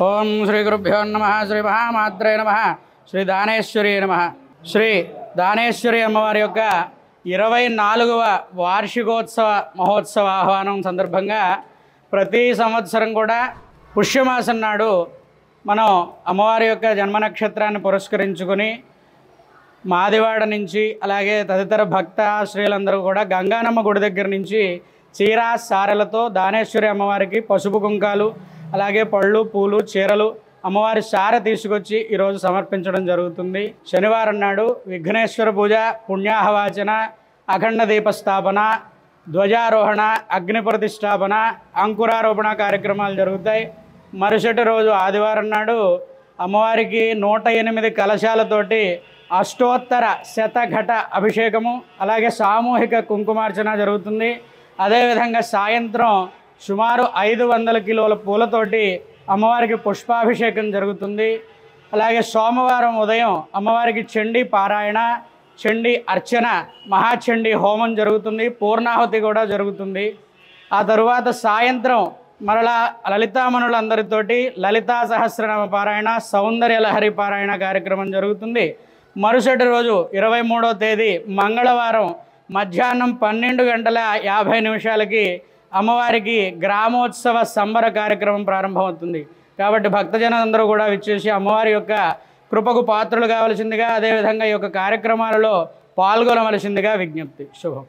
ఓం శ్రీ గురుభ్యో నమః. శ్రీ మహామాత్రే నమః. శ్రీ దానేశ్వరి నమః. శ్రీ దానేశ్వరి అమ్మవారి యొక్క 24వ వార్షికోత్సవ మహోత్సవ ఆహ్వానం సందర్భంగా ప్రతి సంవత్సరం కూడా పుష్యమాసం నాడు మనం అమ్మవారి యొక్క జన్మ నక్షత్రాన్ని పురస్కరించుకొని మాదివాడ నుంచి అలాగే తదితర భక్త శ్రీలందరూ కూడా గంగానమ్మ గుడి దగ్గర నుంచి చీరా సారెలతో దానేశ్వరి అమ్మవారికి పసుపు కుంకాలు అలాగే పళ్ళు పూలు చీరలు అమ్మవారి సారె తీసుకొచ్చి ఈరోజు సమర్పించడం జరుగుతుంది. శనివారం నాడు విఘ్నేశ్వర పూజ, పుణ్యాహవాచన, అఖండ దీపస్థాపన, ధ్వజారోహణ, అగ్ని ప్రతిష్టాపన, అంకురారోపణ కార్యక్రమాలు జరుగుతాయి. మరుసటి రోజు ఆదివారం నాడు అమ్మవారికి 108 కలశాలతోటి అష్టోత్తర శతఘట అభిషేకము అలాగే సామూహిక కుంకుమార్చన జరుగుతుంది. అదేవిధంగా సాయంత్రం సుమారు 500 కిలోల పూలతోటి అమ్మవారికి పుష్పాభిషేకం జరుగుతుంది. అలాగే సోమవారం ఉదయం అమ్మవారికి చండీ పారాయణ, చండీ అర్చన, మహాచండీ హోమం జరుగుతుంది. పూర్ణాహుతి కూడా జరుగుతుంది. ఆ తరువాత సాయంత్రం మరలా లలితామణులందరితోటి లలితా సహస్రనామ పారాయణ, సౌందర్య లహరి పారాయణ కార్యక్రమం జరుగుతుంది. మరుసటి రోజు 23వ తేదీ మంగళవారం మధ్యాహ్నం 12:50 అమ్మవారికి గ్రామోత్సవ సంబర కార్యక్రమం ప్రారంభమవుతుంది. కాబట్టి భక్తజనందరూ కూడా విచ్చేసి అమ్మవారి యొక్క కృపకు పాత్రలు కావలసిందిగా అదేవిధంగా ఈ యొక్క కార్యక్రమాలలో పాల్గొనవలసిందిగా విజ్ఞప్తి. శుభం.